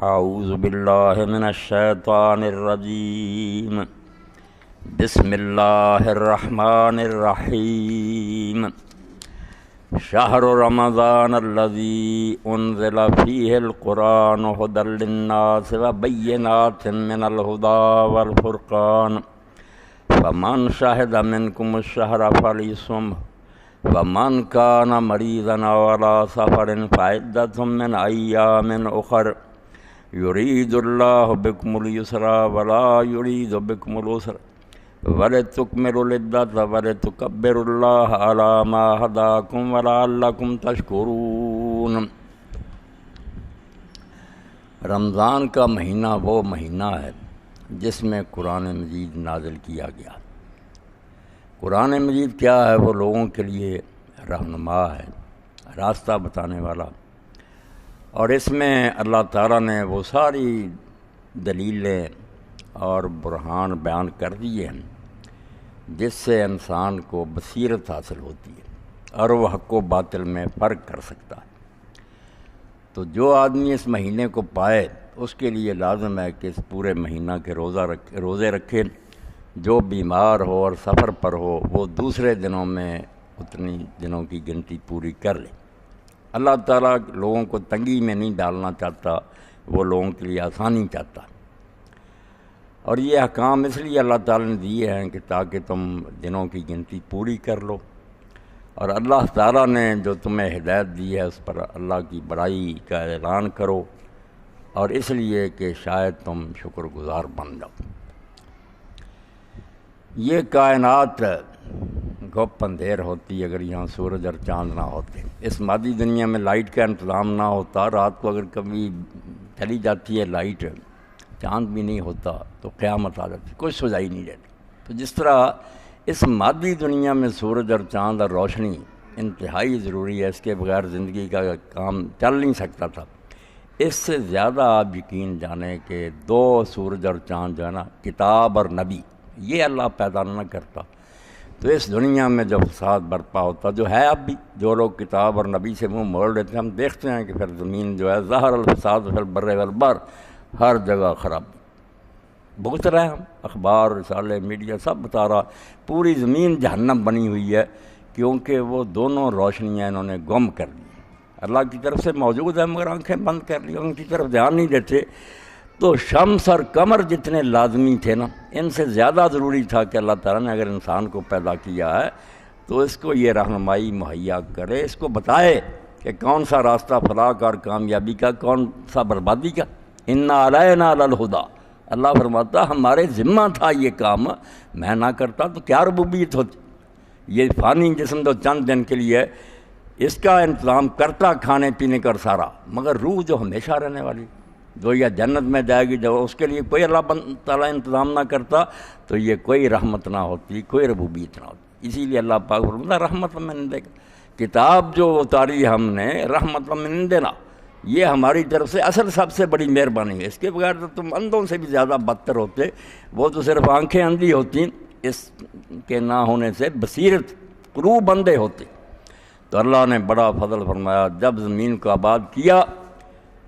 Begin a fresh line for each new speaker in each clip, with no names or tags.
اعوذ باللہ من الشیطان الرجیم بسم اللہ الرحمن الرحیم شہر رمضان الذی انزل فیہ القرآن ھدی للناس وبینات من الھدی والفرقان فمن شہد منکم الشہر فلیصمہ ومن کان مریضا او علی سفر فعدۃ من ایام اخر یرید اللہ بکم الیسر ولا یرید بکم العسر وَلِتُكْمِلُوا الْعِدَّةَ وَلِتُكَبِّرُوا اللَّهَ عَلَىٰ مَا هَدَاكُمْ وَلَعَلَّكُمْ تَشْكُرُونَ۔ رمضان کا مہینہ وہ مہینہ ہے جس میں قرآن مجید نازل کیا گیا۔ قرآن مجید کیا ہے؟ وہ لوگوں کے لیے رہنما ہے، راستہ بتانے والا، اور اس میں اللہ تعالیٰ نے وہ ساری دلیلیں اور برہان بیان کر دیے ہیں جس سے انسان کو بصیرت حاصل ہوتی ہے اور وہ حق و باطل میں فرق کر سکتا ہے۔ تو جو آدمی اس مہینے کو پائے اس کے لیے لازم ہے کہ اس پورے مہینہ کے روزے رکھے۔ جو بیمار ہو اور سفر پر ہو وہ دوسرے دنوں میں اتنی دنوں کی گنتی پوری کر لے۔ اللہ تعالیٰ لوگوں کو تنگی میں نہیں ڈالنا چاہتا، وہ لوگوں کے لیے آسانی چاہتا۔ اور یہ احکام اس لیے اللہ تعالیٰ نے دیے ہیں کہ تاکہ تم دنوں کی گنتی پوری کر لو، اور اللہ تعالیٰ نے جو تمہیں ہدایت دی ہے اس پر اللہ کی بڑائی کا اعلان کرو، اور اس لیے کہ شاید تم شکر گزار بن جاؤ۔ یہ کائنات گپ اندھیر ہوتی اگر یہاں سورج اور چاند نہ ہوتے۔ اس مادی دنیا میں لائٹ کا انتظام نہ ہوتا، رات کو اگر کبھی چلی جاتی ہے لائٹ، چاند بھی نہیں ہوتا تو قیامت آ جاتی، کوئی سجائی نہیں رہتی۔ تو جس طرح اس مادی دنیا میں سورج اور چاند اور روشنی انتہائی ضروری ہے، اس کے بغیر زندگی کا کام چل نہیں سکتا تھا، اس سے زیادہ آپ یقین جانیں کہ دو سورج اور چاند جو ہے نا، کتاب اور نبی، یہ اللہ پیدا نہ کرتا تو اس دنیا میں جو فساد برپا ہوتا، جو ہے اب بھی، جو لوگ کتاب اور نبی سے منہ موڑ لیتے ہیں، ہم دیکھتے ہیں کہ پھر زمین جو ہے ظاہر الفساد فی البر والبحر، ہر جگہ خراب بھگت رہے ہیں ہم، اخبار، رسالے، میڈیا سب بتا رہا، پوری زمین جہنم بنی ہوئی ہے، کیونکہ وہ دونوں روشنیاں انہوں نے گم کر دی۔ اللہ کی طرف سے موجود ہے مگر آنکھیں بند کر لی، ان کی طرف دھیان نہیں دیتے۔ تو شمس اور قمر جتنے لازمی تھے نا، ان سے زیادہ ضروری تھا کہ اللہ تعالیٰ نے اگر انسان کو پیدا کیا ہے تو اس کو یہ رہنمائی مہیا کرے، اس کو بتائے کہ کون سا راستہ فلاح کا اور کامیابی کا، کون سا بربادی کا۔ اِنَّ عَلَيْنَا لَلْہُدیٰ، اللہ فرماتا ہمارے ذمہ تھا یہ کام، میں نہ کرتا تو کیا ربوبیت ہوتی۔ یہ فانی جسم تو چند دن کے لیے اس کا انتظام کرتا، کھانے پینے کا سارا، مگر روح جو ہمیشہ رہنے والی، جو یہ جنت میں جائے گی، جب اس کے لیے کوئی اللہ تعالیٰ انتظام نہ کرتا تو یہ کوئی رحمت نہ ہوتی، کوئی ربوبیت نہ ہوتی۔ اسی لیے اللہ پاک فرماتا رحمت من عندک، کتاب جو اتاری ہم نے رحمت من عندنا، یہ ہماری طرف سے اصل سب سے بڑی مہربانی ہے۔ اس کے بغیر تو تم اندھوں سے بھی زیادہ بدتر ہوتے، وہ تو صرف آنکھیں اندھی ہوتی، اس کے نہ ہونے سے بصیرت، قلوب اندھے ہوتے۔ تو اللہ نے بڑا فضل فرمایا، جب زمین کو آباد کیا،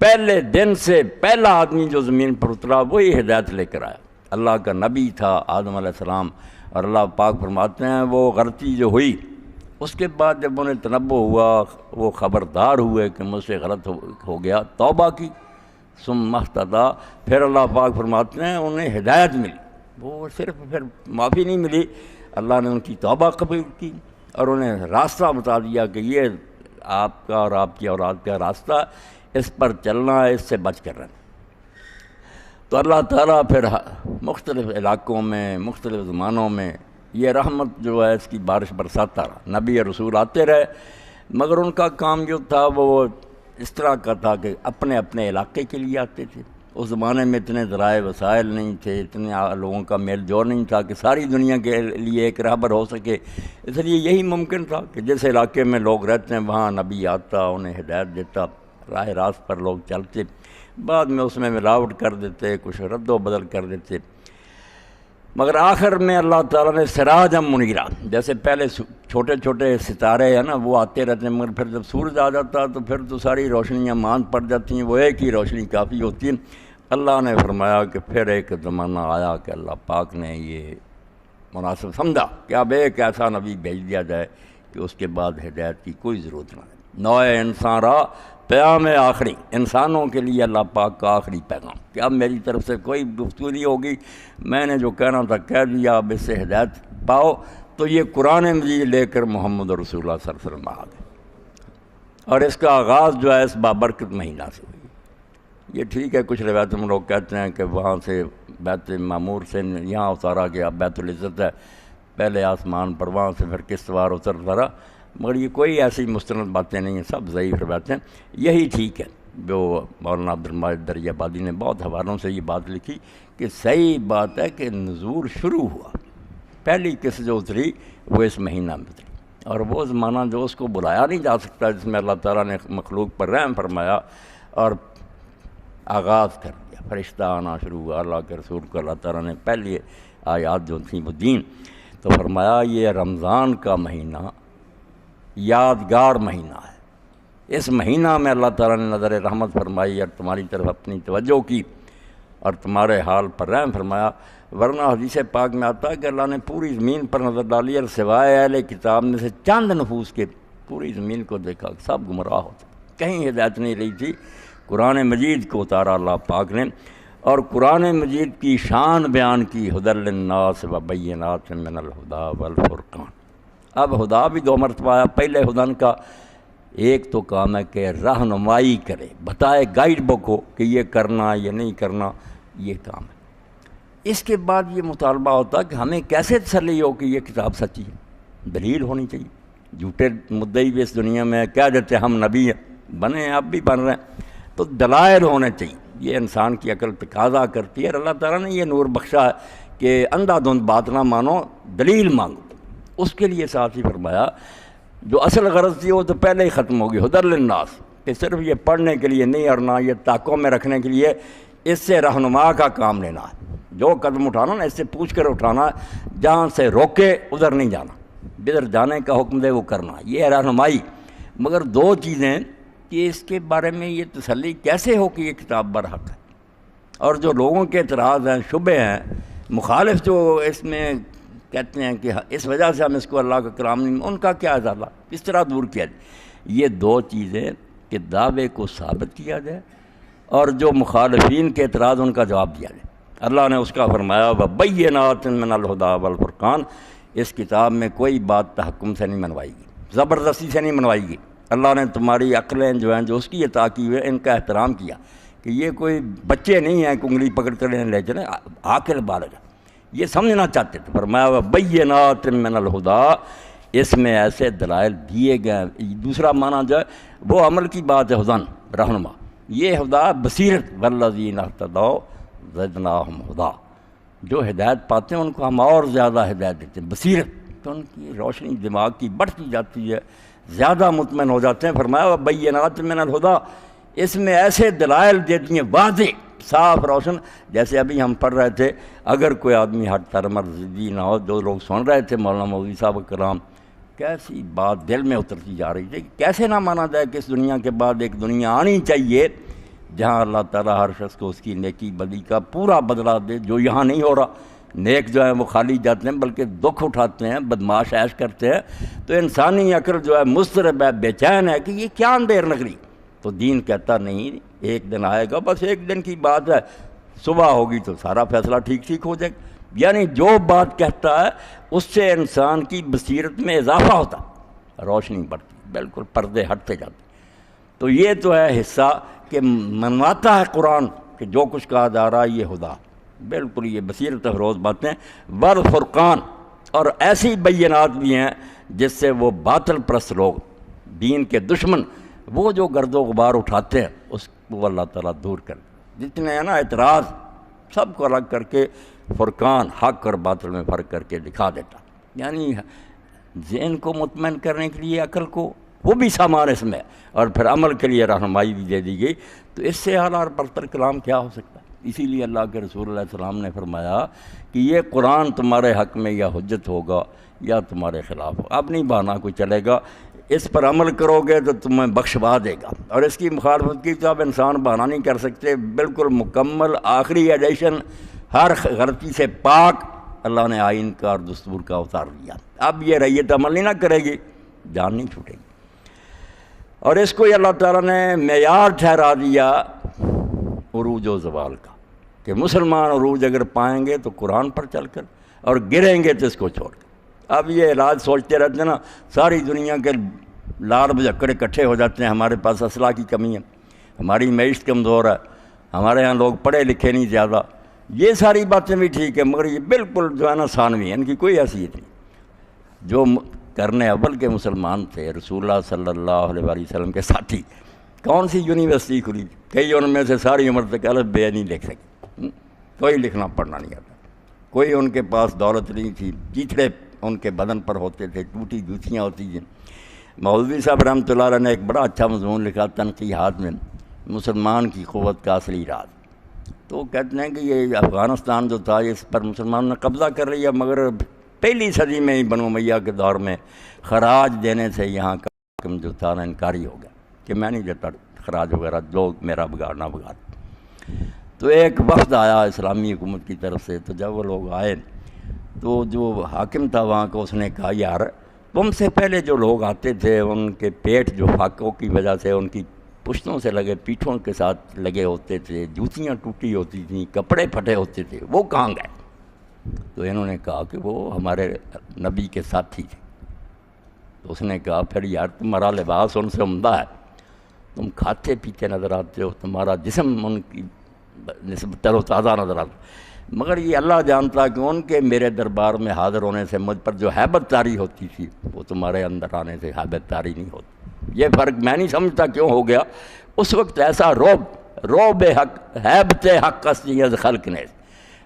پہلے دن سے پہلا آدمی جو زمین پر اترا وہی ہدایت لے کر آیا، اللہ کا نبی تھا آدم علیہ السلام۔ اور اللہ پاک فرماتے ہیں وہ غلطی جو ہوئی، اس کے بعد جب انہیں تنبہ ہوا، وہ خبردار ہوئے کہ مجھ سے غلط ہو گیا، توبہ کی، ثم اہتدی، پھر اللہ پاک فرماتے ہیں انہیں ہدایت ملی۔ وہ صرف پھر معافی نہیں ملی، اللہ نے ان کی توبہ قبول کی اور انہیں راستہ بتا دیا کہ یہ آپ کا اور آپ کی اولاد کا راستہ، اس پر چلنا ہے، اس سے بچ کر رہنا۔ تو اللہ تعالیٰ پھر مختلف علاقوں میں، مختلف زمانوں میں یہ رحمت جو ہے اس کی بارش برساتا رہا، نبی اور رسول آتے رہے، مگر ان کا کام جو تھا وہ اس طرح کا تھا کہ اپنے اپنے علاقے کے لیے آتے تھے۔ اس زمانے میں اتنے ذرائع وسائل نہیں تھے، اتنے لوگوں کا میل جول نہیں تھا کہ ساری دنیا کے لیے ایک رہبر ہو سکے، اس لیے یہی ممکن تھا کہ جس علاقے میں لوگ رہتے ہیں وہاں نبی آتا، انہیں ہدایت دیتا، راہ راست پر لوگ چلتے، بعد میں اس میں ملاوٹ کر دیتے، کچھ رد و بدل کر دیتے۔ مگر آخر میں اللہ تعالیٰ نے سراجا منیرا، جیسے پہلے چھوٹے چھوٹے ستارے ہیں نا وہ آتے رہتے ہیں، مگر پھر جب سورج آ جاتا تو پھر تو ساری روشنیاں ماند پڑ جاتی ہیں، وہ ایک ہی روشنی کافی ہوتی ہے۔ اللہ نے فرمایا کہ پھر ایک زمانہ آیا کہ اللہ پاک نے یہ مناسب سمجھا کہ اب ایک ایسا نبی بھیج دیا جائے کہ اس کے بعد ہدایت کی کوئی ضرورت نہ ہے۔ نوع انسان را پیام آخری، انسانوں کے لیے اللہ پاک کا آخری پیغام کہ اب میری طرف سے کوئی گفتگو نہیں ہوگی، میں نے جو کہنا تھا کہہ دیا، اب اس سے ہدایت پاؤ۔ تو یہ قرآن مجید لے کر محمد رسول اللہ صلی اللہ علیہ وسلم آ گئے، اور اس کا آغاز جو ہے اس بابرکت مہینہ سے ہوئی۔ یہ ٹھیک ہے، کچھ روایتوں میں لوگ کہتے ہیں کہ وہاں سے بیت معمور سے یہاں اتارا گیا، بیت العزت ہے پہلے آسمان پر، وہاں سے پھر کشتوار اترا، مگر یہ کوئی ایسی مستند باتیں نہیں ہیں، سب ضعیف روایتیں۔ یہی ٹھیک ہے جو مولانا عبدالماجد دریابادی نے بہت حوالوں سے یہ بات لکھی کہ صحیح بات ہے کہ نزول شروع ہوا، پہلی قسط جو اتری وہ اس مہینہ میں اتری، اور وہ زمانہ جو اس کو بلایا نہیں جا سکتا، جس میں اللہ تعالیٰ نے مخلوق پر رحم فرمایا اور آغاز کر دیا، فرشتہ آنا شروع ہوا، اللہ کے رسول کو اللہ تعالیٰ نے پہلی آیات جو تھیں وہ دین، تو فرمایا یہ رمضان کا مہینہ یادگار مہینہ ہے، اس مہینہ میں اللہ تعالیٰ نے نظر رحمت فرمائی اور تمہاری طرف اپنی توجہ کی اور تمہارے حال پر رحم فرمایا۔ ورنہ حدیث پاک میں آتا ہے کہ اللہ نے پوری زمین پر نظر ڈالی اور سوائے اہل کتاب میں سے چند نفوس کے پوری زمین کو دیکھا، سب گمراہ ہوتے، کہیں ہدایت نہیں رہی تھی۔ قرآن مجید کو اتارا اللہ پاک نے، اور قرآن مجید کی شان بیان کی، ہدی للناس وبینات من الہدی والفرقان۔ اب خدا بھی دو مرتبہ آیا، پہلے خدان کا ایک تو کام ہے کہ رہنمائی کرے، بتائے گائیڈ بک ہو کہ یہ کرنا یہ نہیں کرنا، یہ کام ہے۔ اس کے بعد یہ مطالبہ ہوتا کہ ہمیں کیسے تسلی ہو کہ یہ کتاب سچی ہے، دلیل ہونی چاہیے۔ جھوٹے مدعی بھی اس دنیا میں کہہ دیتے ہم نبی ہیں، بنے ہیں، اب بھی بن رہے ہیں، تو دلائل ہونے چاہیے، یہ انسان کی عقل تقاضا کرتی ہے، اور اللہ تعالیٰ نے یہ نور بخشا ہے کہ اندھا دھند بات نہ مانو، دلیل مانگو۔ اس کے لیے ساتھ ہی فرمایا جو اصل غرض تھی وہ تو پہلے ہی ختم ہوگی، ہدی للناس، کہ صرف یہ پڑھنے کے لیے نہیں اور نہ یہ تاقوں میں رکھنے کے لیے، اس سے رہنما کا کام لینا ہے، جو قدم اٹھانا نا اس سے پوچھ کر اٹھانا ہے، جہاں سے روکے ادھر نہیں جانا، بدر جانے کا حکم دے وہ کرنا، یہ ہے رہنمائی۔ مگر دو چیزیں کہ اس کے بارے میں یہ تسلی کیسے ہو کہ یہ کتاب برحق ہے، اور جو لوگوں کے اعتراض ہیں، شبہ ہیں، مخالف جو اس میں کہتے ہیں کہ اس وجہ سے ہم اس کو اللہ کا کلام نہیں، ان کا کیا ازالہ، کس طرح دور کیا جائے؟ یہ دو چیزیں کہ دعوے کو ثابت کیا جائے اور جو مخالفین کے اعتراض ان کا جواب دیا جائے۔ اللہ نے اس کا فرمایا وَبَيِّنَاتٍ مِّنَ الْهُدَىٰ وَالْفُرْقَانِ، اس کتاب میں کوئی بات تحکم سے نہیں منوائی گی، زبردستی سے نہیں منوائی گی۔ اللہ نے تمہاری عقلیں جو ہیں جو اس کی عطا کی ہوئے ان کا احترام کیا کہ یہ کوئی بچے نہیں ہیں کہ انگلی پکڑ کر لے چلیں، عاقل بالغ ہے، یہ سمجھنا چاہتے تھے۔ فرمایا وَبَيِّنَاتٍ مِّنَ الْهُدَىٰ، اس میں ایسے دلائل دیے گئے۔ دوسرا معنی جو ہے وہ عمل کی بات ہے، ہدن رہنما، یہ ہدا بصیرت، وَالَّذِينَ اهْتَدَوْا زِدْنَاهُمْ هُدًى، جو ہدایت پاتے ہیں ان کو ہم اور زیادہ ہدایت دیتے ہیں، بصیرت، تو ان کی روشنی دماغ کی بڑھتی جاتی ہے، زیادہ مطمئن ہو جاتے ہیں۔ فرمایا وَبَيِّنَاتٍ مِّنَ الْهُدَىٰ، اس میں ایسے دلائل دے دیے واضح، صاف روشن، جیسے ابھی ہم پڑھ رہے تھے، اگر کوئی آدمی ہٹ ترمر ضدی نہ ہو، جو لوگ سن رہے تھے مولانا مودودی صاحب کا کلام، کیسی بات دل میں اترتی جا رہی تھی، کیسے نہ مانا جائے کہ اس دنیا کے بعد ایک دنیا آنی چاہیے جہاں اللہ تعالیٰ ہر شخص کو اس کی نیکی بدی کا پورا بدلہ دے، جو یہاں نہیں ہو رہا۔ نیک جو ہیں وہ خالی جاتے ہیں بلکہ دکھ اٹھاتے ہیں، بدماش عیش کرتے ہیں، تو انسانی عقل جو ہے مضطرب ہے، بے چین ہے کہ یہ کیا اندھیر نگری۔ تو دین کہتا نہیں، ایک دن آئے گا، بس ایک دن کی بات ہے، صبح ہوگی تو سارا فیصلہ ٹھیک ٹھیک ہو جائے گا۔ یعنی جو بات کہتا ہے اس سے انسان کی بصیرت میں اضافہ ہوتا، روشنی بڑھتی، بالکل پردے ہٹتے جاتے۔ تو یہ تو ہے حصہ کہ منواتا ہے قرآن کہ جو کچھ کہا جا رہا ہے یہ خدا، بالکل یہ بصیرت افروز باتیں۔ والفرقان، اور ایسی بینات بھی ہیں جس سے وہ باطل پرست لوگ، دین کے دشمن، وہ جو گرد و غبار اٹھاتے ہیں اس کو اللہ تعالیٰ دور کر، جتنے ہیں نا اعتراض سب کو الگ کر کے فرقان، حق اور باطل میں فرق کر کے دکھا دیتا۔ یعنی ذہن کو مطمئن کرنے کے لیے عقل کو وہ بھی سامان اس میں، اور پھر عمل کے لیے رہنمائی بھی دے دی گئی۔ تو اس سے اعلیٰ اور برتر کلام کیا ہو سکتا ہے؟ اسی لیے اللہ کے رسول علیہ السلام نے فرمایا کہ یہ قرآن تمہارے حق میں یا حجت ہوگا یا تمہارے خلاف ہوگا، اب نہیں بہانا کوئی چلے گا، اس پر عمل کرو گے تو تمہیں بخشوا دے گا، اور اس کی مخالفت کی تو اب انسان بہانا نہیں کر سکتے، بالکل مکمل آخری ایڈیشن، ہر غلطی سے پاک اللہ نے آئین کا اور دستور کا اتار دیا۔ اب یہ ریت عمل نہیں نہ کرے گی، جان نہیں چھوٹے گی، اور اس کو اللہ تعالیٰ نے معیار ٹھہرا دیا عروج و زوال کا، کہ مسلمان عروج اگر پائیں گے تو قرآن پر چل کر، اور گریں گے تو اس کو چھوڑ کر۔ اب یہ علاج سوچتے رہتے ہیں نا، ساری دنیا کے لال بجکڑ اکٹھے ہو جاتے ہیں، ہمارے پاس اسلحہ کی کمی ہے، ہماری معیشت کمزور ہے، ہمارے ہاں لوگ پڑھے لکھے نہیں زیادہ، یہ ساری باتیں بھی ٹھیک ہے، مگر یہ بالکل جو ہے نا ثانوی ہے، ان کی کوئی حیثیت نہیں۔ جو کرنے اول کے مسلمان تھے، رسول اللہ صلی اللہ علیہ وآلہ وسلم کے ساتھی، کون سی یونیورسٹی کھلی؟ کئی ان میں سے ساری عمر تک الف بے نہیں لکھ سکے، کوئی لکھنا پڑھنا نہیں آتا، کوئی ان کے پاس دولت نہیں تھی، چیتڑے ان کے بدن پر ہوتے تھے، ٹوٹی جوتیاں ہوتی تھیں۔ مولوی صاحب رحمۃ اللہ علیہ نے ایک بڑا اچھا مضمون لکھا تنقیحات میں، مسلمان کی قوت کا اصلی راز۔ تو وہ کہتے ہیں کہ یہ افغانستان جو تھا اس پر مسلمانوں نے قبضہ کر لیا، مگر پہلی صدی میں ہی بنو امیہ کے دور میں خراج دینے سے یہاں کا حاکم جو تھا نا انکاری ہو گیا کہ میں نہیں دیتا خراج وغیرہ، لوگ میرا بگاڑنا بگاڑ۔ تو ایک وفد آیا اسلامی حکومت کی طرف سے، تو جب وہ لوگ آئے تو جو حاکم تھا وہاں کا، اس نے کہا یار تم سے پہلے جو لوگ آتے تھے ان کے پیٹ جو فاقوں کی وجہ سے ان کی پشتوں سے لگے، پیٹھوں کے ساتھ لگے ہوتے تھے، جوتیاں ٹوٹی ہوتی تھیں، کپڑے پھٹے ہوتے تھے، وہ کہاں گئے؟ تو انہوں نے کہا کہ وہ ہمارے نبی کے ساتھی تھے۔ تو اس نے کہا پھر یار تمہارا لباس ان سے عمدہ ہے، تم کھاتے پیتے نظر آتے ہو، تمہارا جسم ان کی نسبت تر و تازہ نظر آتا، مگر یہ اللہ جانتا کہ ان کے میرے دربار میں حاضر ہونے سے مجھ پر جو حیبت طاری ہوتی تھی وہ تمہارے اندر آنے سے حیبت طاری نہیں ہوتی۔ یہ فرق میں نہیں سمجھتا کیوں ہو گیا، اس وقت ایسا روب حق حیبت حق قصدی از خلق نے۔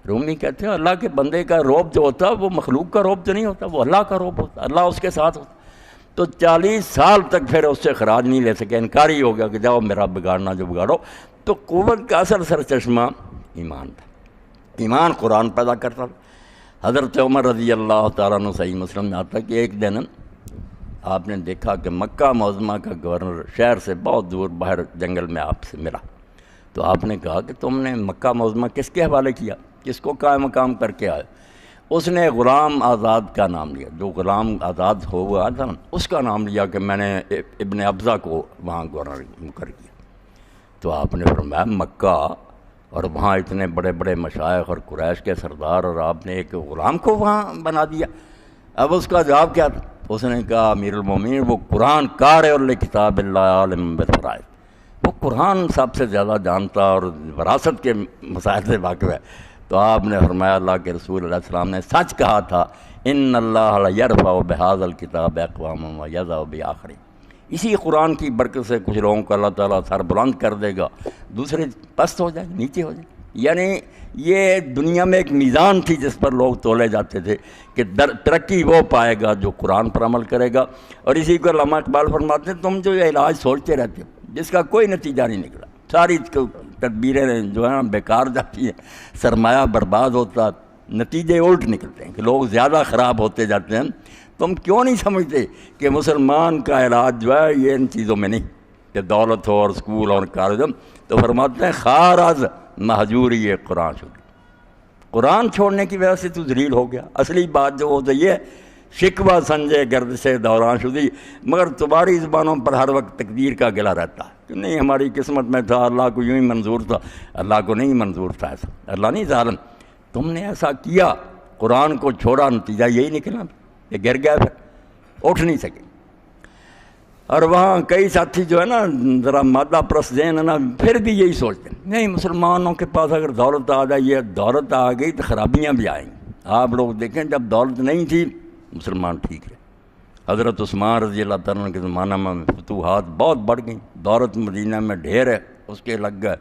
رومی کہتے ہیں اللہ کے بندے کا روب جو ہوتا وہ مخلوق کا روب تو نہیں ہوتا، وہ اللہ کا روب ہوتا، اللہ اس کے ساتھ ہوتا۔ تو 40 سال تک پھر اس سے خراج نہیں لے سکے، انکاری ہو گیا کہ جاؤ میرا بگاڑنا جو بگاڑو۔ تو قوت کا اصل سرچشمہ ایمان تھا، ایمان قرآن پیدا کرتا تھا۔ حضرت عمر رضی اللہ تعالیٰ عنہ صحیح مسلم میں آتا کہ ایک دن آپ نے دیکھا کہ مکہ معظمہ کا گورنر شہر سے بہت دور باہر جنگل میں آپ سے ملا، تو آپ نے کہا کہ تم نے مکہ معظمہ کس کے حوالے کیا، کس کو قائم مقام کر کے آئے؟ اس نے غلام آزاد کا نام لیا، جو غلام آزاد ہوا تھا اس کا نام لیا کہ میں نے ابن ابزہ کو وہاں گورنر مقرر کیا۔ تو آپ نے فرمایا مکہ اور وہاں اتنے بڑے بڑے مشائخ اور قریش کے سردار، اور آپ نے ایک غلام کو وہاں بنا دیا۔ اب اس کا جواب کیا تھا؟ اس نے کہا امیر المومنین وہ قرآن قارئ لکتاب اللہ عالم بالفرائض، وہ قرآن سب سے زیادہ جانتا اور وراثت کے مسائل سے واقف ہے۔ تو آپ نے فرمایا اللہ کے رسول علیہ السلام نے سچ کہا تھا، ان اللہ یرفع بہذا الکتاب اقواما ویضع بآخرین، اسی قرآن کی برکت سے کچھ لوگوں کو اللہ تعالیٰ سر بلند کر دے گا، دوسرے پست ہو جائیں گے، نیچے ہو جائیں گے۔ یعنی یہ دنیا میں ایک میزان تھی جس پر لوگ تولے جاتے تھے کہ ترقی وہ پائے گا جو قرآن پر عمل کرے گا۔ اور اسی کو علامہ اقبال فرماتے ہیں تم جو یہ علاج سوچتے رہتے ہو جس کا کوئی نتیجہ نہیں نکلا، ساری تدبیریں جو ہیں بیکار جاتی ہیں، سرمایہ برباد ہوتا، نتیجے الٹ نکلتے ہیں کہ لوگ زیادہ خراب ہوتے جاتے ہیں۔ تم کیوں نہیں سمجھتے کہ مسلمان کا علاج جو ہے یہ ان چیزوں میں نہیں کہ دولت ہو اور اسکول اور کالج؟ تو فرماتے ہیں خار از مہجوری قرآن شدی، قرآن چھوڑنے کی وجہ سے تو ذلیل ہو گیا۔ اصلی بات جو ہوتا یہ شکوہ سنجے گرد سے دوران شدی، مگر تمہاری زبانوں پر ہر وقت تقدیر کا گلہ رہتا ہے کہ نہیں ہماری قسمت میں تھا، اللہ کو یوں ہی منظور تھا، اللہ کو نہیں منظور تھا ایسا، اللہ نہیں ظالم، تم نے ایسا کیا، قرآن کو چھوڑا، نتیجہ یہی نکلا کہ گر گیا، پھر اٹھ نہیں سکے۔ اور وہاں کئی ساتھی جو ہے نا ذرا مادہ پرست ذہن ہے نا، پھر بھی یہی سوچتے ہیں نہیں مسلمانوں کے پاس اگر دولت آ جائے، یہ دولت آ گئی تو خرابیاں بھی آئیں گی۔ آپ لوگ دیکھیں جب دولت نہیں تھی مسلمان ٹھیک رہے۔ حضرت عثمان رضی اللہ تعالیٰ عنہ کے زمانہ میں فتوحات بہت بڑھ گئیں، دولت مدینہ میں ڈھیر ہے، اس کے لگ گئے،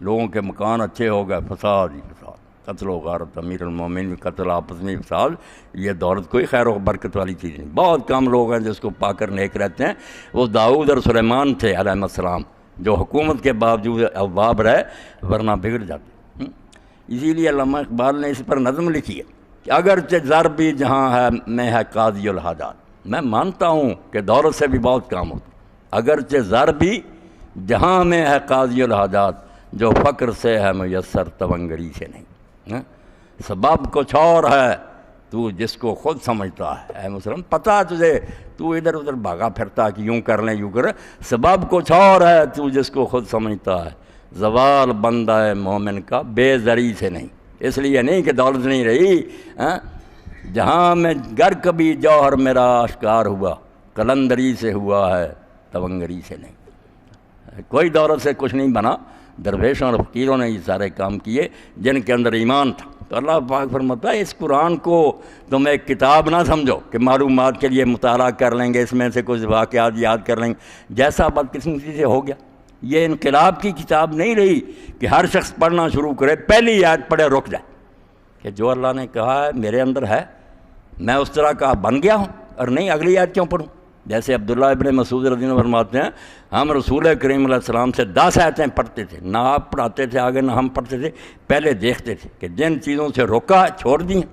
لوگوں کے مکان اچھے ہو گئے، فساد ہی فساد، قتل و غارت، امیر المومنین قتل، آپس میں فساد۔ یہ دولت کوئی خیر و برکت والی چیز نہیں، بہت کم لوگ ہیں جس کو پا کر نیک رہتے ہیں۔ وہ داؤد اور سلیمان تھے علیہ السلام جو حکومت کے باوجود اواب رہے، ورنہ بگڑ جاتے۔ اسی لیے علامہ اقبال نے اس پر نظم لکھی ہے کہ اگرچہ زر بھی جہاں ہے میں ہے قاضی الحاجات، میں مانتا ہوں کہ دولت سے بھی بہت کام ہوتا، اگرچہ زر بھی جہاں میں ہے قاضی الحاجات، جو فقر سے ہے میسر تونگری سے نہیں۔ سبب کچھ اور ہے تو جس کو خود سمجھتا ہے، اے مسلم پتہ تجھے تو ادھر ادھر بھاگا پھرتا کہ یوں کر لیں یوں کر، سبب کچھ اور ہے تو جس کو خود سمجھتا ہے، زوال بندہ ہے مومن کا بے زری سے نہیں، اس لیے نہیں کہ دولت نہیں رہی، جہاں میں گر کبھی جوہر میرا آشکار ہوا، قلندری سے ہوا ہے تونگری سے نہیں۔ کوئی دولت سے کچھ نہیں بنا، درویشوں اور فقیروں نے یہ سارے کام کیے جن کے اندر ایمان تھا۔ تو اللہ پاک فرماتا ہے اس قرآن کو تم ایک کتاب نہ سمجھو کہ معلومات کے لیے مطالعہ کر لیں گے، اس میں سے کچھ واقعات یاد کر لیں گے، جیسا بدقسمتی سے ہو گیا۔ یہ انقلاب کی کتاب نہیں رہی کہ ہر شخص پڑھنا شروع کرے، پہلی آیت پڑھے رک جائے کہ جو اللہ نے کہا ہے میرے اندر ہے، میں اس طرح کا بن گیا ہوں، اور نہیں اگلی آیت کیوں پڑھوں۔ جیسے عبداللہ ابن مسعود رضی اللہ عنہ فرماتے ہیں ہم رسول کریم علیہ السلام سے 10 آیتیں پڑھتے تھے، نہ آپ پڑھاتے تھے آگے نہ ہم پڑھتے تھے، پہلے دیکھتے تھے کہ جن چیزوں سے روکا چھوڑ دی ہیں،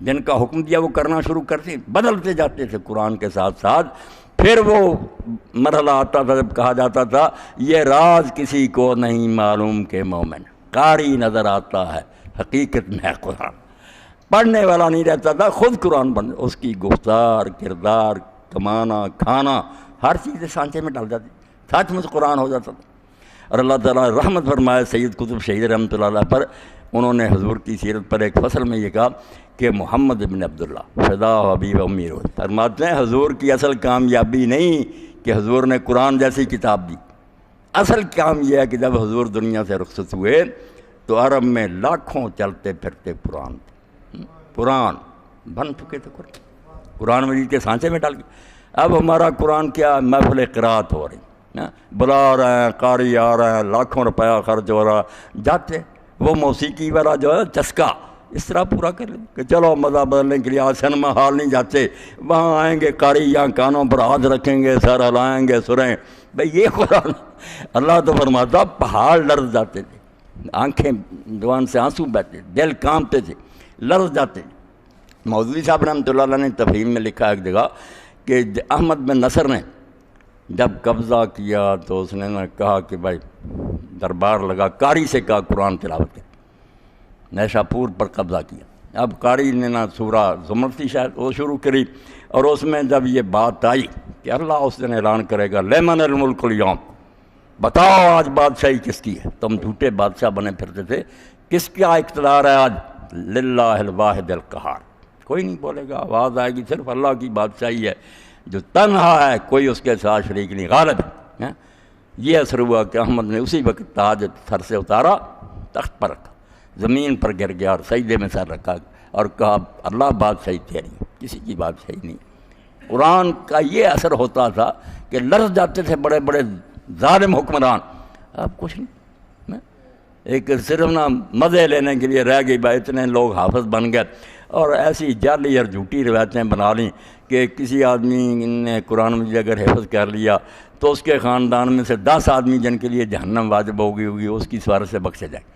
جن کا حکم دیا وہ کرنا شروع کرتے، بدلتے جاتے تھے قرآن کے ساتھ ساتھ۔ پھر وہ مرحلہ آتا تھا جب کہا جاتا تھا یہ راز کسی کو نہیں معلوم کہ مومن قاری نظر آتا ہے حقیقت میں قرآن، پڑھنے والا نہیں رہتا تھا، خود قرآن بن، اس کی گفتار کردار کمانا کھانا ہر چیز سانچے میں ڈال جاتی، سچ مچ قرآن ہو جاتا تھا۔ اور اللہ تعالیٰ رحمت فرمائے سید قطب شہید رحمۃ اللہ علیہ پر، انہوں نے حضور کی سیرت پر ایک فصل میں یہ کہا کہ محمد بن عبداللہ فدا حبیب امیر فرماتے ہیں حضور کی اصل کامیابی نہیں کہ حضور نے قرآن جیسی کتاب دی، اصل کام یہ ہے کہ جب حضور دنیا سے رخصت ہوئے تو عرب میں لاکھوں چلتے پھرتے قرآن بن چکے تھے، قرآن مجید کے سانچے میں ڈال کے۔ اب ہمارا قرآن کیا محفل قرات ہو رہی، بلا رہے ہیں قاری آ رہے ہیں، لاکھوں روپیہ خرچ ہو رہا، جاتے وہ موسیقی والا جو ہے چسکا اس طرح پورا کر لیں کہ چلو مزہ بدلنے کے لیے آج سنیما ہال نہیں جاتے، وہاں آئیں گے قاری یہاں کانوں پر ہاتھ رکھیں گے، سر ہلائیں گے، سریں بھئی یہ قرآن۔ اللہ تو فرماتا پہاڑ لرز جاتے تھے، آنکھیں جوان سے آنسو بہتے، دل کانپتے تھے، لرز جاتے۔ مودودی صاحب رحمۃ اللہ علیہ نے تفہیم میں لکھا ایک جگہ کہ احمد بن نصر نے جب قبضہ کیا تو اس نے کہا کہ بھائی دربار لگا، قاری سے کہا قرآن تلاوت کر، نیشا پور پر قبضہ کیا۔ اب قاری نے نہ سورہ زمر تھی شاید وہ شروع کری، اور اس میں جب یہ بات آئی کہ اللہ اس دن اعلان کرے گا لمن الملک اليوم، بتاؤ آج بادشاہی کس کی ہے، تم جھوٹے بادشاہ بنے پھرتے تھے، کس کا اقتدار ہے آج، للہ الواحد القہار، کوئی نہیں بولے گا، آواز آئے گی صرف اللہ کی بادشاہی ہے جو تنہا ہے، کوئی اس کے ساتھ شریک نہیں، غالب ہے۔ یہ اثر ہوا کہ احمد نے اسی وقت تاج سر سے اتارا، تخت پر رکھا، زمین پر گر گیا اور سجدے میں سر رکھا اور کہا اللہ بادشاہی تیری، کسی کی بادشاہی نہیں۔ قرآن کا یہ اثر ہوتا تھا کہ لرز جاتے تھے بڑے بڑے ظالم حکمران، اب کچھ نہیں، ایک صرف نہ مزے لینے کے لیے رہ گئی بھائی، اتنے لوگ حافظ بن گئے اور ایسی جعلی اور جھوٹی روایتیں بنا لیں کہ کسی آدمی نے قرآن مجید اگر حفظ کر لیا تو اس کے خاندان میں سے 10 آدمی جن کے لیے جہنم واجب ہوگی اس کی سوارت سے بخشے جائیں۔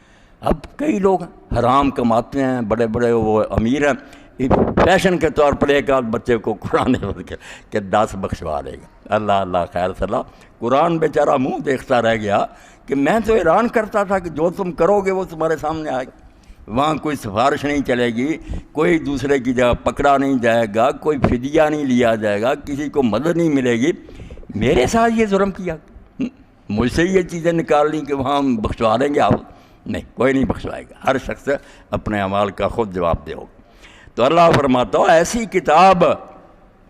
اب کئی لوگ حرام کماتے ہیں، بڑے بڑے وہ امیر ہیں، فیشن کے طور پر ایک آدھ بچے کو قرآن حفظ کہ 10 بخشوا لے گا، اللہ اللہ خیر صلاح۔ قرآن بیچارہ منہ دیکھتا رہ گیا کہ میں تو اعلان کرتا تھا کہ جو تم کرو گے وہ تمہارے سامنے آئے گا، وہاں کوئی سفارش نہیں چلے گی، کوئی دوسرے کی جگہ پکڑا نہیں جائے گا، کوئی فدیہ نہیں لیا جائے گا، کسی کو مدد نہیں ملے گی۔ میرے ساتھ یہ ظلم کیا، مجھ سے یہ چیزیں نکال لیں کہ وہاں ہم بخشوا دیں گے، آپ نہیں، کوئی نہیں بخشوائے گا، ہر شخص اپنے اعمال کا خود جواب دے ہوگا۔ تو اللہ فرماتا ہے ایسی کتاب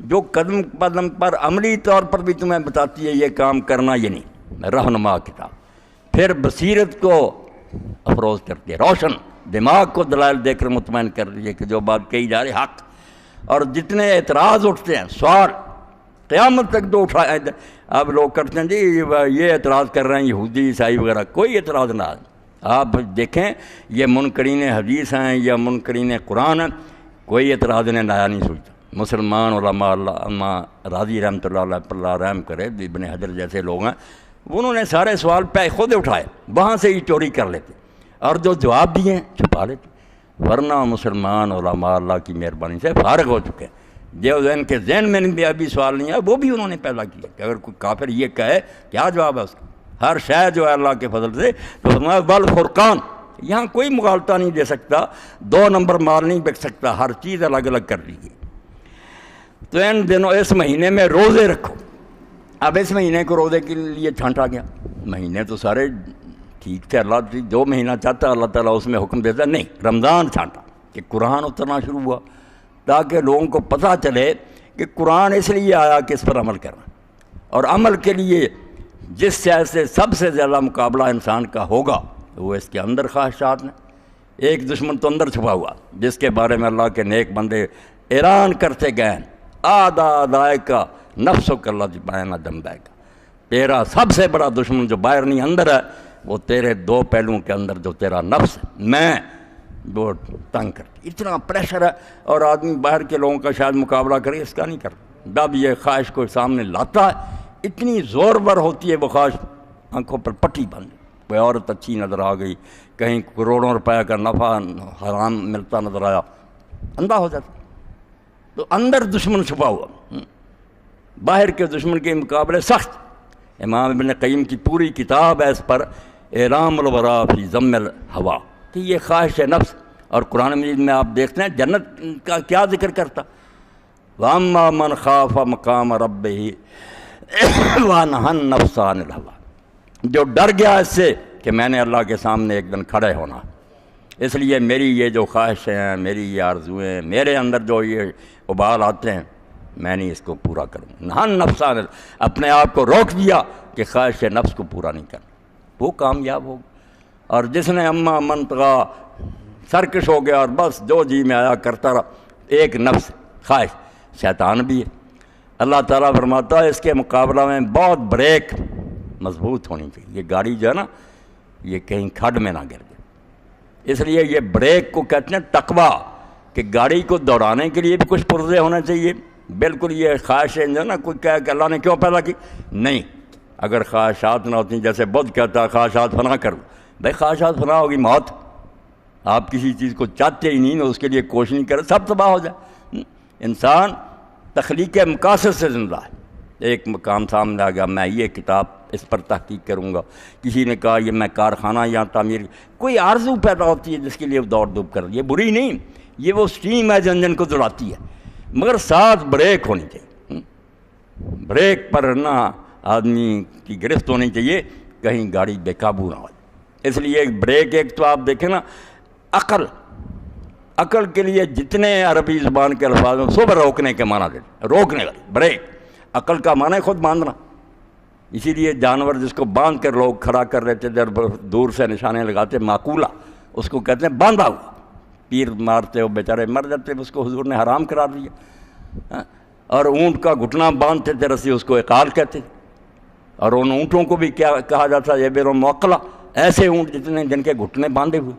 جو قدم قدم پر عملی طور پر بھی تمہیں بتاتی ہے یہ کام کرنا، یہ نہیں، رہنما کتاب، پھر بصیرت کو افروز کرتی ہے، روشن دماغ کو دلائل دے کر مطمئن کر دیجیے کہ جو بات کہی جا رہی حق، اور جتنے اعتراض اٹھتے ہیں سوال قیامت تک تو اٹھائے، اب لوگ کرتے ہیں جی یہ اعتراض کر رہے ہیں یہودی عیسائی وغیرہ، کوئی اعتراض نہ، آپ دیکھیں یہ منکرین حدیث ہیں یا منکرین قرآن ہیں، کوئی اعتراض انہیں نیا نہیں سوچتا۔ مسلمان علماء علامہ راضی رحمۃ اللہ علیہ پر اللہ رحم کرے، ابن حجر جیسے لوگ ہیں، انہوں نے سارے سوال پہ خود اٹھائے، وہاں سے ہی چوری کر لیتے، اور جو جواب دیے ہیں چھپا لیتے، ورنہ مسلمان علماء اللہ کی مہربانی سے فارغ ہو چکے ہیں۔ جو ان کے ذہن میں بھی ابھی سوال نہیں ہے وہ بھی انہوں نے پیدا کیا کہ اگر کوئی کافر یہ کہے کیا جواب ہے اس کا، ہر شے جو ہے اللہ کے فضل سے تو فرمایا والفرقان، یہاں کوئی مغالطہ نہیں دے سکتا، 2 نمبر مال نہیں بک سکتا، ہر چیز الگ الگ کر لیجیے۔ تو ان دنوں اس مہینے میں روزے رکھو۔ اب اس مہینے کو روزے کے لیے چھانٹا گیا، مہینے تو سارے ٹھیک تھے، اللہ جو مہینہ چاہتا اللہ تعالیٰ اس میں حکم دیتا، نہیں رمضان چھانٹا کہ قرآن اترنا شروع ہوا تاکہ لوگوں کو پتہ چلے کہ قرآن اس لیے آیا کہ اس پر عمل کرنا، اور عمل کے لیے جس شے سے سب سے زیادہ مقابلہ انسان کا ہوگا وہ اس کے اندر خواہشات ہیں۔ ایک دشمن تو اندر چھپا ہوا جس کے بارے میں اللہ کے نیک بندے اعلان کرتے گئے ہیں، آدائے کا نفس و کلّہ جبائنا جمدائے کا، تیرا سب سے بڑا دشمن جو باہر نہیں اندر ہے وہ تیرے 2 پہلوؤں کے اندر جو تیرا نفس ہے، میں وہ تنگ کرتی، اتنا پریشر ہے، اور آدمی باہر کے لوگوں کا شاید مقابلہ کرے اس کا نہیں کرتا، جب یہ خواہش کو سامنے لاتا ہے اتنی زور بر ہوتی ہے وہ خواہش، آنکھوں پر پٹی بند، کوئی عورت اچھی نظر آ گئی، کہیں کروڑوں روپے کا نفع حرام ملتا نظر آیا، اندھا ہو جاتا۔ تو اندر دشمن چھپا ہوا، باہر کے دشمن کے مقابلے سخت۔ امام ابن قیم کی پوری کتاب ہے اس پر، اعلام الورا فی ذم الہوا، کہ یہ خواہش نفس، اور قرآن مجید میں آپ دیکھتے ہیں جنت کا کیا ذکر کرتا، وَأَمَّا مَنْ خَافَ مَقَامَ رَبِّهِ وَنَهَى النَّفْسَ عَنِ الْهَوَىٰ، جو ڈر گیا اس سے کہ میں نے اللہ کے سامنے ایک دن کھڑے ہونا، اس لیے میری یہ جو خواہشیں ہیں، میری یہ آرزویں، میرے اندر جو یہ ابال آتے ہیں، میں نہیں اس کو پورا کروں۔ نہا النفس عن اپنے آپ کو روک دیا کہ خواہش نفس کو پورا نہیں کرنا، وہ کامیاب ہوگا۔ اور جس نے اما من طغیٰ سرکش ہو گیا اور بس جو جی میں آیا کرتا رہا، ایک نفس خواہش شیطان بھی ہے۔ اللہ تعالیٰ فرماتا ہے اس کے مقابلہ میں بہت بریک مضبوط ہونی چاہیے، یہ گاڑی جو ہے نا یہ کہیں کھڈ میں نہ گر جائے، اس لیے یہ بریک کو کہتے ہیں تقویٰ، کہ گاڑی کو دوڑانے کے لیے بھی کچھ پرزے ہونے چاہیے۔ بالکل یہ خواہشیں جو ہے نا کوئی کہے کہ اللہ نے کیوں پیدا کی، نہیں، اگر خواہشات نہ ہوتی جیسے بدھ کہتا ہے خواہشات فنا کر دو، بھائی خواہشات فنا ہوگی موت، آپ کسی چیز کو چاہتے ہی نہیں، اس کے لیے کوشش نہیں کرے، سب تباہ ہو جائے۔ انسان تخلیق مقاصد سے زندہ ہے، ایک مقام سامنے آ گیا میں یہ کتاب اس پر تحقیق کروں گا، کسی نے کہا یہ میں کارخانہ یا تعمیر، کوئی آرزو پیدا ہوتی ہے جس کے لیے دوڑ دھوپ کر، یہ بری نہیں، یہ وہ سٹیم ہے جو انجن کو دوڑاتی ہے، مگر ساتھ بریک ہونی چاہیے، بریک پر نہ آدمی کی گرفت ہونی چاہیے، کہیں گاڑی بے قابو نہ ہو جائے۔ اس لیے ایک بریک، ایک تو آپ دیکھیں نا عقل کے لیے جتنے عربی زبان کے الفاظ ہیں سب روکنے کے معنی دیتے، روکنے والی بریک، عقل کا معنی ہے خود باندھنا، اسی لیے جانور جس کو باندھ کر لوگ کھڑا کر لیتے تھے دور سے نشانے لگاتے، معقولہ اس کو کہتے ہیں باندھا ہوا، پیر مارتے وہ بیچارے مر جاتے، اس کو حضور نے حرام قرار دیا۔ اور اونٹ کا گھٹنا باندھتے تھے رسی، اس کو عقال کہتے تھے، اور ان اونٹوں کو بھی کیا کہا جاتا ہے، یہ بیر موقلہ، ایسے اونٹ جن کے گھٹنے باندھے ہوئے،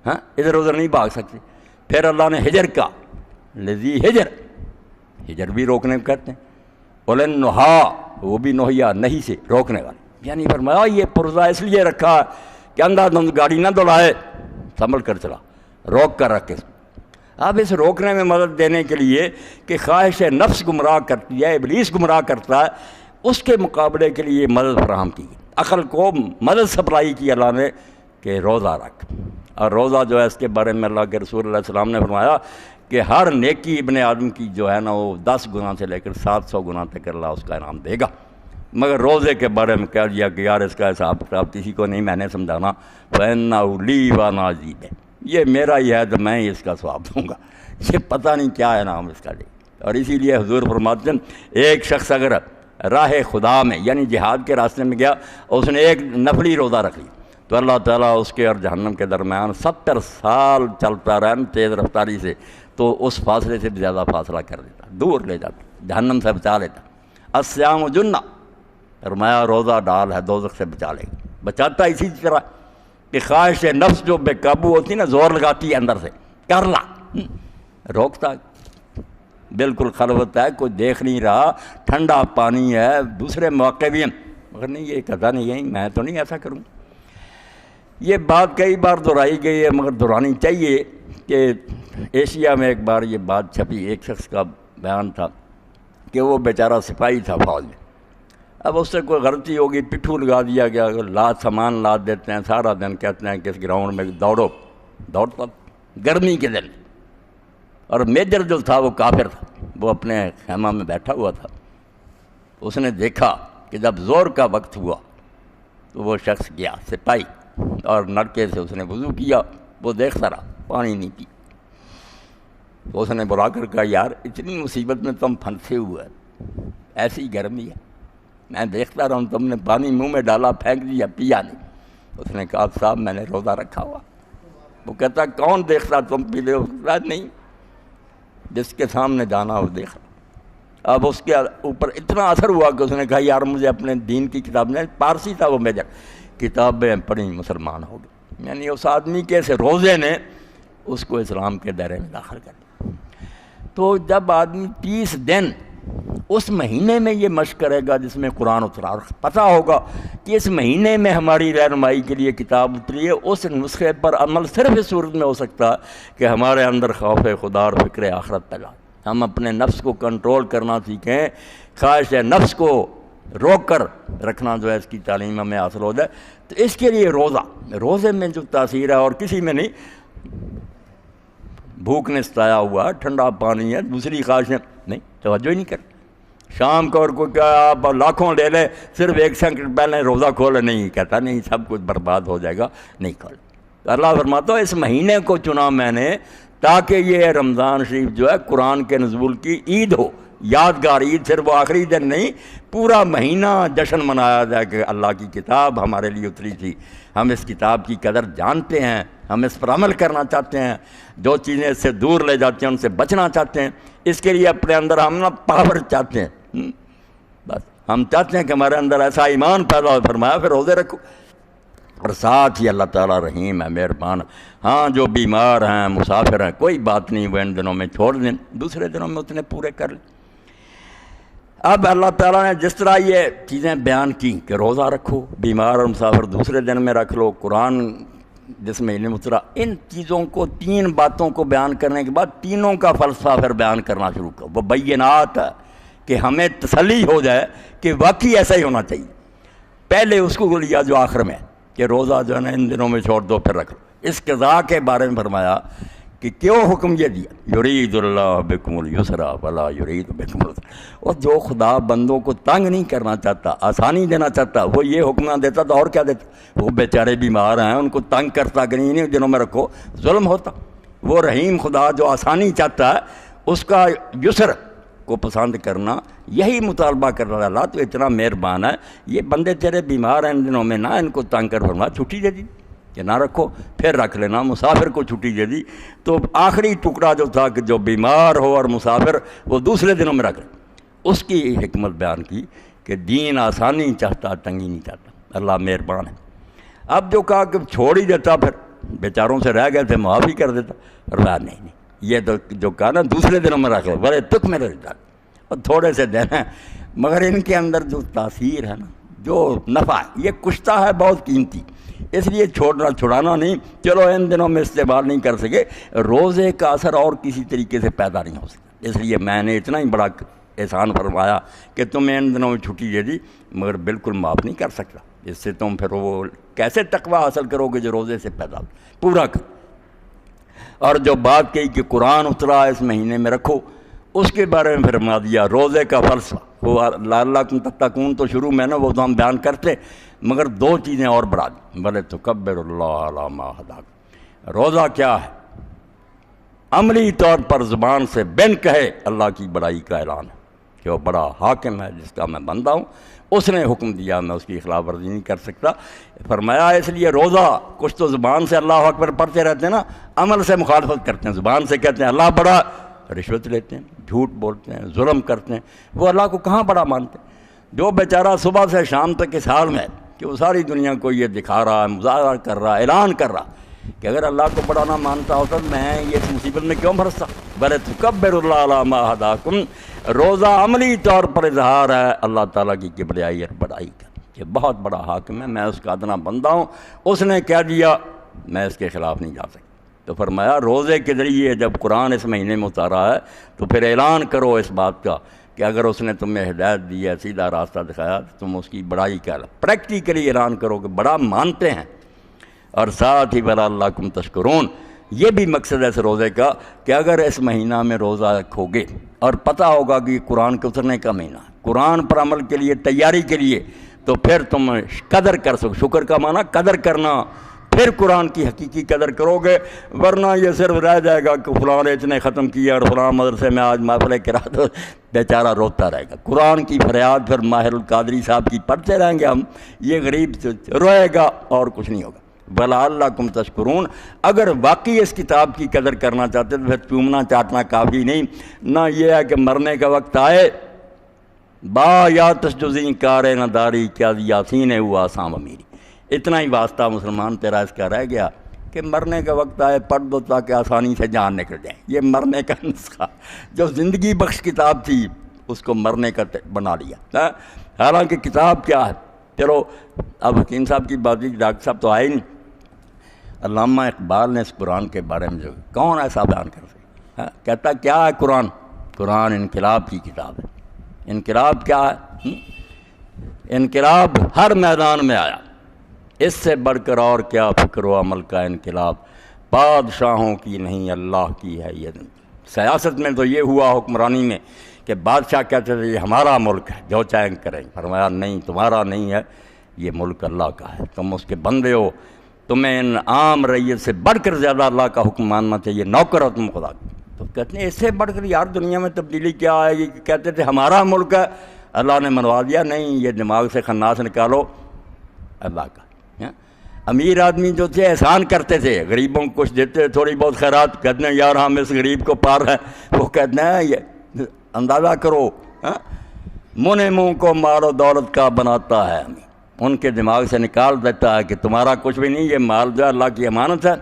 ہاں ادھر ادھر نہیں بھاگ سکتے۔ پھر اللہ نے ہجر کا لذی ہجر بھی روکنے کو کہتے ہیں، بولن نہا وہ بھی نوحیا نہیں سے روکنے والے، یعنی فرمایا یہ پرزہ اس لیے رکھا کہ اندھا دھند گاڑی نہ دلائے، سنبھل کر چلا، روک کر رکھے۔ اب اس روکنے میں مدد دینے کے لیے کہ خواہش نفس گمراہ کرتی ہے، ابلیس گمراہ کرتا ہے، اس کے مقابلے کے لیے مدد فراہم کی گئی، عقل کو مدد سپلائی کی اللہ نے کہ روزہ رکھ۔ اور روزہ جو ہے اس کے بارے میں اللہ کے رسول علیہ السلام نے فرمایا کہ ہر نیکی ابن آدم کی جو ہے نا وہ 10 گنا سے لے کر 700 گنا تک اللہ اس کا انعام دے گا، مگر روزے کے بارے میں کہہ دیا کہ یار اس کا حساب کتاب کسی کو نہیں میں نے سمجھانا، فَإِنَّهُ لِي وَأَنَا أَجْزِي، یہ میرا ہی ہے تو میں ہی اس کا ثواب دوں گا، یہ پتہ نہیں کیا انعام اس کا دے۔ اور اسی لیے حضور فرماتے ہیں ایک شخص اگر راہ خدا میں یعنی جہاد کے راستے میں گیا، اس نے ایک نفلی روزہ رکھ لی، تو اللہ تعالیٰ اس کے اور جہنم کے درمیان 70 سال چلتا رہا تیز رفتاری سے، تو اس فاصلے سے بھی زیادہ فاصلہ کر دیتا، دور لے جاتا، جہنم سے بچا لیتا۔ الصیام جنہ، فرمایا روزہ ڈال ہے، دوزخ سے بچا لے گا، بچاتا اسی طرح کہ خواہش نفس جو بے قابو ہوتی نا زور لگاتی ہے اندر سے، کر لا، روکتا، بالکل خلوت ہے، کوئی دیکھ نہیں رہا، ٹھنڈا پانی ہے، دوسرے مواقع بھی ہیں، مگر نہیں یہ کہتا نہیں ہے میں تو نہیں ایسا کروں۔ یہ بات کئی بار دہرائی گئی ہے مگر دہرانی چاہیے کہ ایشیا میں ایک بار یہ بات چھپی، ایک شخص کا بیان تھا کہ وہ بیچارہ سپاہی تھا فوج میں، اب اس سے کوئی غلطی ہوگی، پٹھو لگا دیا گیا، سامان لاد دیتے ہیں، سارا دن کہتے ہیں کہ اس گراؤنڈ میں دوڑتا گرمی کے دن، اور میجر جو تھا وہ کافر تھا، وہ اپنے خیمہ میں بیٹھا ہوا تھا۔ اس نے دیکھا کہ جب زور کا وقت ہوا تو وہ شخص گیا سپاہی اور نلکے سے اس نے وضو کیا، وہ دیکھتا رہا، پانی نہیں پی۔ تو اس نے بلا کر کہا یار اتنی مصیبت میں تم پھنسے ہوئے، ایسی گرمی ہے، میں دیکھتا رہا ہوں تم نے پانی منہ میں ڈالا پھینک دیا، پیا نہیں۔ اس نے کہا صاحب میں نے روزہ رکھا ہوا۔ وہ کہتا کون دیکھتا تم پی لے؟ نہیں، جس کے سامنے جانا وہ دیکھ رہا۔ اب اس کے اوپر اتنا اثر ہوا کہ اس نے کہا یار مجھے اپنے دین کی کتاب نے، پارسی تھا وہ میجر، کتابیں پڑھی مسلمان ہو گئے۔ یعنی اس آدمی کے سے روزے نے اس کو اسلام کے دائرے میں داخل کر دیا۔ تو جب آدمی 30 دن اس مہینے میں یہ مشق کرے گا جس میں قرآن اترا، اور پتہ ہوگا کہ اس مہینے میں ہماری رہنمائی کے لیے کتاب اتری ہے، اس نسخے پر عمل صرف اس صورت میں ہو سکتا کہ ہمارے اندر خوف خدا اور فکر آخرت پیدا، ہم اپنے نفس کو کنٹرول کرنا سیکھیں، خواہش نفس کو روک کر رکھنا جو ہے اس کی تعلیم ہمیں حاصل ہو جائے۔ تو اس کے لیے روزے میں جو تاثیر ہے اور کسی میں نہیں، بھوک نے ستایا ہوا، ٹھنڈا پانی ہے، دوسری خواہشیں نہیں، توجہ ہی نہیں کر۔ شام کو اور کوئی کیا آپ لاکھوں لے لے، صرف 1 سیکنڈ پہلے روزہ کھولے، نہیں کہتا نہیں سب کچھ برباد ہو جائے گا، نہیں کھول۔ اللہ فرماتا ہے اس مہینے کو چنا میں نے تاکہ یہ رمضان شریف جو ہے قرآن کے نزول کی عید ہو، یادگار عید، صرف وہ آخری دن نہیں، پورا مہینہ جشن منایا جائے کہ اللہ کی کتاب ہمارے لیے اتری تھی، ہم اس کتاب کی قدر جانتے ہیں، ہم اس پر عمل کرنا چاہتے ہیں، جو چیزیں اس سے دور لے جاتی ہیں ان سے بچنا چاہتے ہیں، اس کے لیے اپنے اندر ہم نا پاور چاہتے ہیں، بس ہم چاہتے ہیں کہ ہمارے اندر ایسا ایمان پیدا ہو۔ فرمایا پھر روزے رکھو، اور ساتھ ہی اللہ تعالیٰ رحیم ہے، مہربان۔ ہاں جو بیمار ہیں، مسافر ہیں، کوئی بات نہیں، وہ ان دنوں میں چھوڑ دیں، دوسرے دنوں میں اتنے پورے کر لیں۔ اب اللہ تعالیٰ نے جس طرح یہ چیزیں بیان کی کہ روزہ رکھو، بیمار اور مسافر دوسرے دن میں رکھ لو، قرآن جس میں علم اترا، ان چیزوں کو 3 باتوں کو بیان کرنے کے بعد تینوں کا فلسفہ پھر بیان کرنا شروع کرو۔ وہ بینات ہے کہ ہمیں تسلی ہو جائے کہ واقعی ایسا ہی ہونا چاہیے۔ پہلے اس کو لیا جو آخر میں کہ روزہ جو ہے نا ان دنوں میں چھوڑ دو پھر رکھ لو۔ اس قضاء کے بارے میں فرمایا کہ کیوں حکم یہ دیا، یرید اللہ بکم اليسر ولا یرید بکم العسر، اور جو خدا بندوں کو تنگ نہیں کرنا چاہتا، آسانی دینا چاہتا، وہ یہ حکم نہ دیتا تو اور کیا دیتا؟ وہ بیچارے بیمار ہیں، ان کو تنگ کرتا کہ نہیں دنوں میں رکھو، ظلم ہوتا۔ وہ رحیم خدا جو آسانی چاہتا ہے، اس کا یسر کو پسند کرنا، یہی مطالبہ کر رہا ہے۔ اللہ تو اتنا مہربان ہے، یہ بندے تیرے بیمار ہیں ان دنوں میں، نہ ان کو تنگ کر، فرما چھٹی دے دی کہ نہ رکھو، پھر رکھ لینا، مسافر کو چھٹی دے دی۔ تو آخری ٹکڑا جو تھا کہ جو بیمار ہو اور مسافر وہ دوسرے دنوں میں رکھ لے، اس کی حکمت بیان کی کہ دین آسانی چاہتا، تنگی نہیں چاہتا، اللہ مہربان ہے۔ اب جو کہا کہ چھوڑ ہی دیتا، پھر بیچاروں سے رہ گئے تھے معافی کر دیتا، فرمایا نہیں، یہ تو جو کہا نا دوسرے دنوں میں رکھ لو، بڑے تک میں رہ جاتا، اور تھوڑے سے دن ہیں، مگر ان کے اندر جو تاثیر ہے نا، جو نفع ہے، یہ کشتہ ہے بہت قیمتی، اس لیے چھڑانا نہیں، چلو ان دنوں میں استعمال نہیں کر سکے، روزے کا اثر اور کسی طریقے سے پیدا نہیں ہو سکتا۔ اس لیے میں نے اتنا ہی بڑا احسان فرمایا کہ تمہیں ان دنوں میں چھٹی دے دی، مگر بالکل معاف نہیں کر سکتا۔ اس سے تم پھر وہ کیسے تقویٰ حاصل کرو گے جو روزے سے پیدا ہو، پورا کر۔ اور جو بات کہی کہ قرآن اترا اس مہینے میں رکھو، اس کے بارے میں فرما دیا روزے کا فلسفہ، وہ لعلکم تتقون تو شروع میں نا وہ تو ہم بیان کرتے، مگر 2 چیزیں اور بڑھا دی، بلے تکبر اللہ علی ما ہداکم۔ روزہ کیا ہے؟ عملی طور پر زبان سے بن کہے اللہ کی بڑائی کا اعلان ہے کہ وہ بڑا حاکم ہے جس کا میں بندہ ہوں، اس نے حکم دیا، میں اس کی خلاف ورزی نہیں کر سکتا۔ فرمایا اس لیے روزہ، کچھ تو زبان سے اللہ اکبر پڑھتے رہتے ہیں نا، عمل سے مخالفت کرتے ہیں، زبان سے کہتے ہیں اللہ بڑا، رشوت لیتے ہیں، جھوٹ بولتے ہیں، ظلم کرتے ہیں، وہ اللہ کو کہاں بڑا مانتے ہیں؟ جو بیچارہ صبح سے شام تک اس حال میں کہ وہ ساری دنیا کو یہ دکھا رہا ہے، مظاہرہ کر رہا ہے، اعلان کر رہا کہ اگر اللہ کو بڑا نہ مانتا ہوتا تو میں یہ مصیبت میں کیوں پھنستا؟ بل تکبر اللہ علی ما ہداکم۔ روزہ عملی طور پر اظہار ہے اللہ تعالیٰ کی کبریائی اور بڑائی کا۔ کہ بہت بڑا حاکم ہے، میں اس کا ادنا بندہ ہوں، اس نے کہہ دیا میں اس کے خلاف نہیں جا سکتا۔ تو فرمایا روزے کے ذریعے جب قرآن اس مہینے میں اتارا ہے تو پھر اعلان کرو اس بات کا کہ اگر اس نے تمہیں ہدایت دی ہے، سیدھا راستہ دکھایا، تو تم اس کی بڑائی کر لو، پریکٹیکلی اعلان کرو کہ بڑا مانتے ہیں۔ اور ساتھ ہی وَلَعَلَّكُمْ تَشْكُرُونَ، یہ بھی مقصد ہے اس روزے کا کہ اگر اس مہینہ میں روزہ رکھو گے اور پتہ ہوگا کہ یہ قرآن کے اترنے کا مہینہ ہے، قرآن پر عمل کے لیے تیاری کے لیے، تو پھر تم قدر کر سکو۔ شکر کا معنی قدر کرنا، پھر قرآن کی حقیقی قدر کرو گے، ورنہ یہ صرف رہ جائے گا کہ فلاں نے اتنے ختم کیا اور فلاں مدرسے میں آج محفل کرا دو، بیچارہ روتا رہے گا۔ قرآن کی فریاد پھر ماہر القادری صاحب کی پڑھتے رہیں گے ہم، یہ غریب روئے گا اور کچھ نہیں ہوگا۔ وَلَعَلَّكُمْ تَشْكُرُونَ، اگر واقعی اس کتاب کی قدر کرنا چاہتے تو پھر چومنا چاٹنا کافی نہیں، نہ یہ ہے کہ مرنے کا وقت آئے با یا تسجزیں کارے نہ داری کیا یاسین ہوا آسام میری، اتنا ہی واسطہ مسلمان تیرا اس کا رہ گیا کہ مرنے کا وقت آئے پڑھ دو تاکہ آسانی سے جان نکل جائے۔ یہ مرنے کا نسخہ جو زندگی بخش کتاب تھی اس کو مرنے کا بنا لیا۔ حالانکہ کتاب کیا ہے، چلو اب حکیم صاحب کی بات، ڈاکٹر صاحب تو آئے نہیں، علامہ اقبال نے اس قرآن کے بارے میں جو کون ایسا بیان کر سکے، کہتا کیا ہے قرآن؟ قرآن انقلاب کی کتاب ہے۔ انقلاب کیا ہے؟ انقلاب ہر میدان میں آیا، اس سے بڑھ کر اور کیا فکر و عمل کا انقلاب، بادشاہوں کی نہیں اللہ کی ہے یہ۔ سیاست میں تو یہ ہوا حکمرانی میں کہ بادشاہ کہتے تھے یہ ہمارا ملک ہے جو چاہیں کریں، فرمایا نہیں تمہارا نہیں ہے، یہ ملک اللہ کا ہے، تم اس کے بندے ہو، تمہیں ان عام رعیت سے بڑھ کر زیادہ اللہ کا حکم ماننا چاہیے، نوکر ہو تم خدا کا۔ تو کہتے ہیں اس سے بڑھ کر یار دنیا میں تبدیلی کیا آئے گی؟ کہتے تھے ہمارا ملک ہے، اللہ نے منوا دیا نہیں، یہ دماغ سے خناس نکالو، اللہ کا۔ امیر آدمی جو تھے احسان کرتے تھے، غریبوں کو کچھ دیتے، تھوڑی بہت خیرات، کہتے ہیں یار ہم اس غریب کو پار ہیں، وہ کہتے ہیں یہ اندازہ کرو، منہ کو مال و دولت کا بناتا ہے، ان کے دماغ سے نکال دیتا ہے کہ تمہارا کچھ بھی نہیں، یہ مال جو ہے اللہ کی امانت ہے،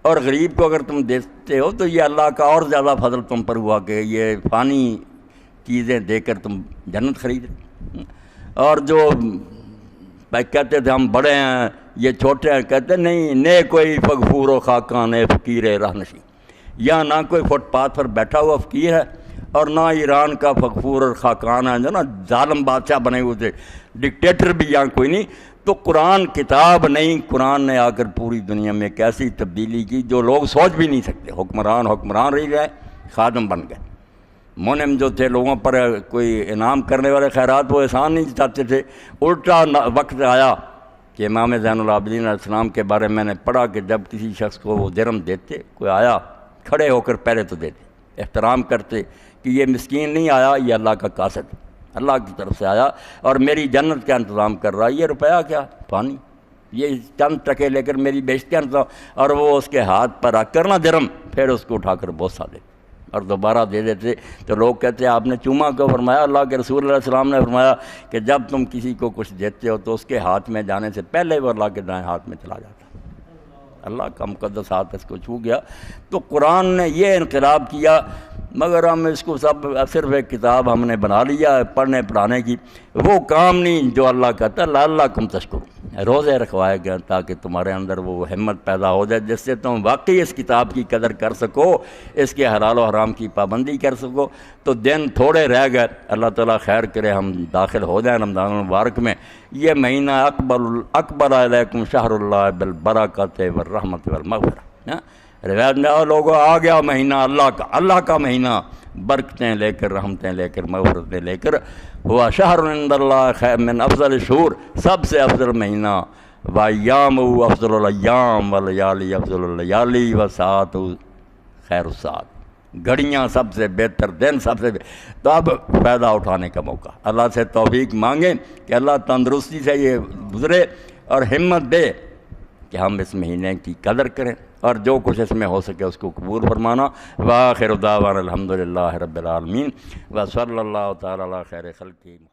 اور غریب کو اگر تم دیتے ہو تو یہ اللہ کا اور زیادہ فضل تم پر ہوا کہ یہ فانی چیزیں دے کر تم جنت خرید۔ اور جو کہتے تھے ہم بڑے ہیں یہ چھوٹے ہیں، کہتے نہیں، نے کوئی فغفور و خاکان فقیر رہنشی، یا نہ کوئی فٹ پاتھ پر بیٹھا ہوا فقیر ہے اور نہ ایران کا فغفور اور خاکان ہے جو نا ظالم بادشاہ بنے ہوئے تھے، ڈکٹیٹر بھی یہاں کوئی نہیں۔ تو قرآن کتاب نہیں، قرآن نے آ کر پوری دنیا میں ایک ایسی تبدیلی کی جو لوگ سوچ بھی نہیں سکتے۔ حکمران رہ گئے، خادم بن گئے۔ منعم جو تھے لوگوں پر کوئی انعام کرنے والے خیرات، وہ احسان نہیں چاہتے تھے، الٹا وقت آیا کہ امام زین العابدین علیہ السلام کے بارے میں نے پڑھا کہ جب کسی شخص کو وہ درہم دیتے، کوئی آیا کھڑے ہو کر پہلے تو دیتے، احترام کرتے کہ یہ مسکین نہیں آیا، یہ اللہ کا قاصد، اللہ کی طرف سے آیا اور میری جنت کا انتظام کر رہا ہے، یہ روپیہ کیا پانی، یہ چند ٹکے لے کر میری بیشتی کا انتظام، اور وہ اس کے ہاتھ پر رکھ کر نہ درہم، پھر اس کو اٹھا کر بوسہ دیتے اور دوبارہ دے دیتے۔ تو لوگ کہتے ہیں آپ نے چوما کیوں؟ فرمایا اللہ کے رسول علیہ السلام نے فرمایا کہ جب تم کسی کو کچھ دیتے ہو تو اس کے ہاتھ میں جانے سے پہلے وہ اللہ کے دائیں ہاتھ میں چلا جاتا، اللہ کا مقدس ہاتھ اس کو چھو گیا۔ تو قرآن نے یہ انقلاب کیا، مگر ہم اس کو سب صرف ایک کتاب ہم نے بنا لیا ہے پڑھنے پڑھانے کی، وہ کام نہیں جو اللہ کہتا ہے لعلکم تشکرون۔ روزے رکھوائے گئے تاکہ تمہارے اندر وہ ہمت پیدا ہو جائے جس سے تم واقعی اس کتاب کی قدر کر سکو، اس کے حلال و حرام کی پابندی کر سکو۔ تو دن تھوڑے رہ گئے، اللہ تعالیٰ خیر کرے ہم داخل ہو جائیں رمضان المبارک میں۔ یہ مہینہ اکبر علیکم شہر اللہ بالبرکۃ والرحمۃ والمغفرہ، روایت میں لوگوں آ گیا مہینہ اللہ کا مہینہ، برکتیں لے کر، رحمتیں لے کر، مغفرتیں لے کر، ہوا شہر عند اللہ خیر من افضل الشہور، سب سے افضل مہینہ، وایامہ افضل الایام ولیالی افضل اللیالی وساعۃ خیر الساعات، گھڑیاں سب سے بہتر دن، سب سے تو اب فائدہ اٹھانے کا موقع، اللہ سے توفیق مانگیں کہ اللہ تندرستی سے یہ گزرے اور ہمت دے کہ ہم اس مہینے کی قدر کریں اور جو کچھ اس میں ہو سکے اس کو قبول فرمانا۔ وآخر دعوانا الحمدللہ رب العالمین وصلی اللہ تعالی علی خیر خلقہ۔